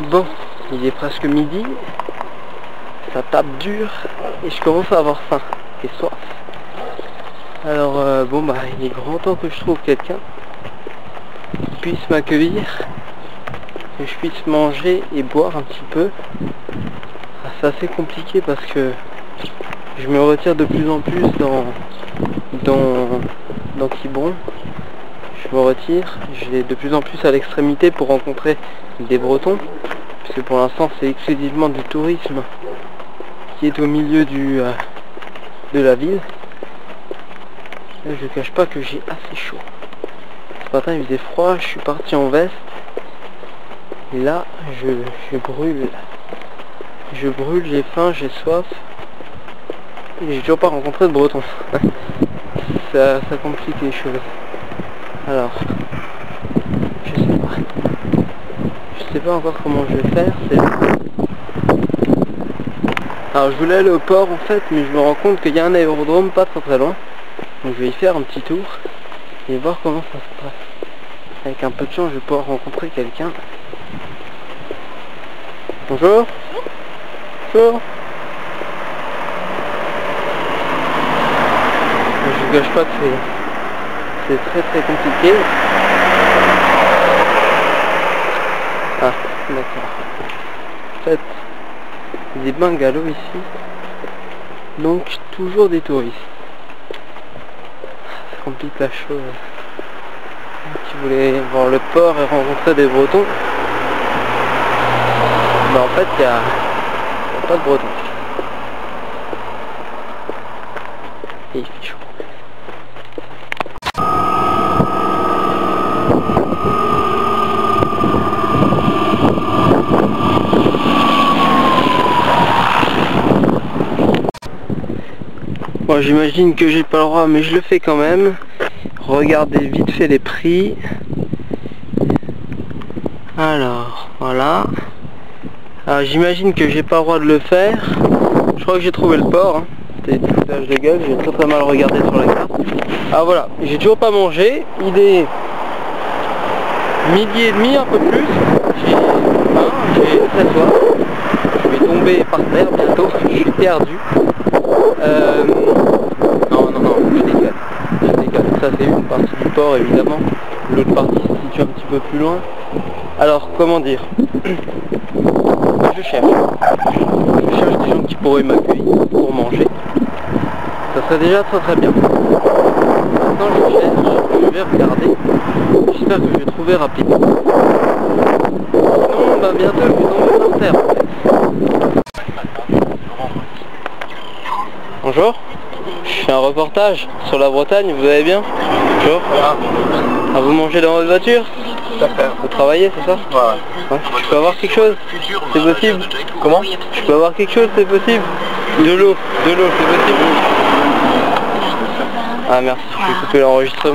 Bon, il est presque midi, ça tape dur et je commence à avoir faim et soif. Alors bon bah il est grand temps que je trouve quelqu'un qui puisse m'accueillir, que je puisse manger et boire un petit peu. C'est assez compliqué parce que je me retire de plus en plus dans Quiberon. Je me retire, je vais de plus en plus à l'extrémité pour rencontrer des Bretons, puisque pour l'instant c'est exclusivement du tourisme qui est au milieu de la ville. Là, je ne cache pas que j'ai assez chaud. Ce matin il faisait froid, je suis parti en veste et là je brûle. Je brûle, j'ai faim, j'ai soif et j'ai toujours pas rencontré de Breton. ça complique les choses. Alors, je sais pas encore comment je vais faire. Alors je voulais aller au port en fait, mais je me rends compte qu'il y a un aérodrome pas très loin. Donc je vais y faire un petit tour et voir comment ça se passe. Avec un peu de chance, je vais pouvoir rencontrer quelqu'un. Bonjour. Bonjour. Je vous cache pas que c'est très compliqué. Ah, d'accord. En fait, des bungalows ici. Donc toujours des touristes. Ça complique la chose. Qui voulait voir le port et rencontrer des Bretons. Mais en fait, il n'y a pas de Bretons. Et il fait chaud. Bon, j'imagine que j'ai pas le droit, mais je le fais quand même. Regardez vite fait les prix. Alors, voilà. Alors, j'imagine que j'ai pas le droit de le faire. Je crois que j'ai trouvé le port. Hein. C'était du foutage de gueule, j'ai très mal regardé sur la carte. Ah voilà, j'ai toujours pas mangé. Il est midi et demi, un peu plus. J'ai très soif. Je vais tomber par terre bientôt. Je suis perdu. Non, je décale. Ça c'est une partie du port évidemment. L'autre partie se situe un petit peu plus loin. Alors comment dire, je cherche des gens qui pourraient m'accueillir pour manger. Ça serait déjà très bien. Maintenant je cherche, je vais regarder. J'espère que je vais trouver rapidement. Sinon bah bientôt je vais tomber par terre en fait. Bonjour, je fais un reportage sur la Bretagne, vous allez bien? Bonjour. Ah, vous mangez dans votre voiture? Tout à fait. Vous travaillez, c'est ça? Ouais. Je peux avoir quelque chose? C'est possible? Comment? Je peux avoir quelque chose, c'est possible? De l'eau, c'est possible? Ah merci, je vais couper l'enregistrement.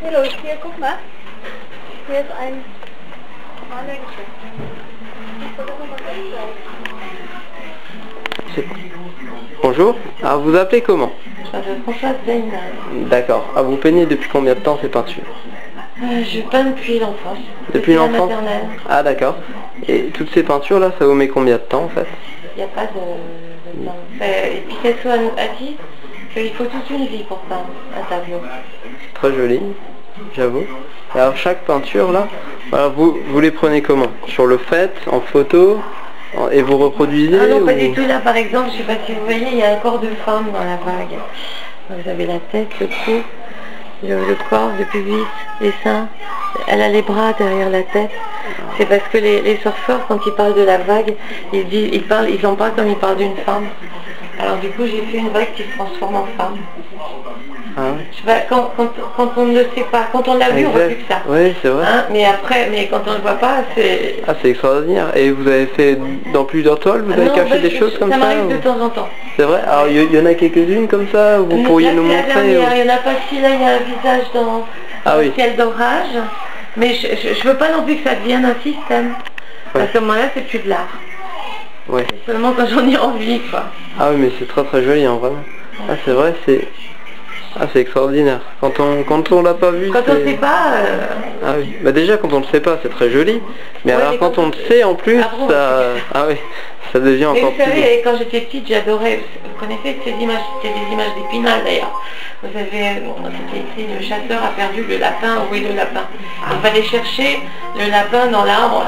Hallo, hier, guck mal. Hier ist ein Bonjour. Ah, vous appelez comment? Françoise Zayn. D'accord. Ah, vous peignez depuis combien de temps ces peintures? Je peins depuis l'enfance. Depuis la l'enfance? maternelle. Ah d'accord. Et toutes ces peintures là, ça vous met combien de temps en fait? Il n'y a pas de temps. Et Picasso a dit qu'il faut toute une vie pour peindre un tableau. Très joli, j'avoue. Alors chaque peinture là, alors vous les prenez comment? Sur le fait, en photo, et vous reproduisez? Ah non, pas du tout. Là par exemple, je sais pas si vous voyez, il y a un corps de femme dans la vague. Vous avez la tête, le cou, le corps, le pubis, les seins. Elle a les bras derrière la tête. C'est parce que les surfeurs, quand ils parlent de la vague, ils en parlent comme ils parlent d'une femme. Alors du coup, j'ai fait une vague qui se transforme en femme. Ah ouais. Je sais pas, quand on ne le sait pas, quand on l'a vu, on voit plus que ça. Oui, c'est vrai. Hein, mais quand on ne le voit pas, c'est... Ah, c'est extraordinaire. Et vous avez fait dans plusieurs toiles, vous avez caché des choses comme ça? Ça m'arrive de temps en temps. C'est vrai? Alors il y en a quelques-unes comme ça, vous pourriez nous montrer? Il n'y en a pas si, là il y a un visage dans le ciel d'orage. Mais je veux pas non plus que ça devienne un système. Ouais. À ce moment-là, c'est plus de l'art. Ouais. C'est seulement quand j'en ai envie, quoi. Ah oui, mais c'est très joli, hein, vraiment. Ah, c'est vrai, Ah, c'est extraordinaire. Quand on l'a pas vu, Quand on sait pas... Ah oui. Bah déjà quand on le sait pas, c'est très joli. Mais Ouais, alors mais quand on le sait en plus, Ah bon, ça... Ah oui, ça devient Mais encore vous plus beau. savez, quand j'étais petite, j'adorais... Vous connaissez ces images? C'est des images d'Épinal d'ailleurs. Vous savez, c'était écrit « Le chasseur a perdu le lapin, où est le lapin ?» Il fallait chercher le lapin dans l'arbre,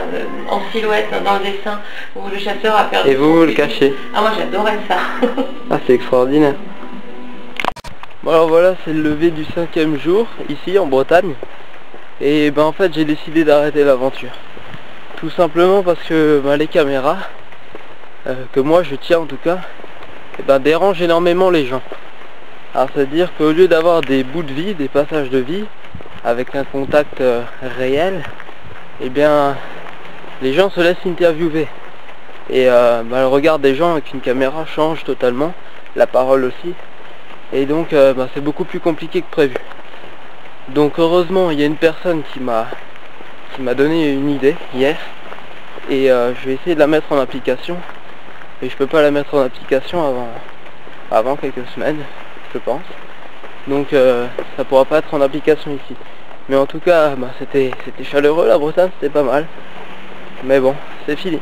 en silhouette, dans le dessin, où le chasseur a perdu... Et vous le cachez. Ah, moi j'adorais ça. Ah, c'est extraordinaire. Bon alors voilà, c'est le lever du 5e jour, ici en Bretagne. Et ben en fait j'ai décidé d'arrêter l'aventure. Tout simplement parce que les caméras, que moi je tiens en tout cas, dérangent énormément les gens. Alors c'est-à-dire qu'au lieu d'avoir des bouts de vie, des passages de vie, avec un contact réel, et bien les gens se laissent interviewer. Et le regard des gens avec une caméra change totalement, la parole aussi. Et donc c'est beaucoup plus compliqué que prévu. Donc heureusement il y a une personne qui m'a donné une idée hier. Et je vais essayer de la mettre en application. Et je peux pas la mettre en application avant quelques semaines, je pense. Donc ça pourra pas être en application ici. Mais en tout cas c'était chaleureux, la Bretagne, c'était pas mal. Mais bon, c'est fini.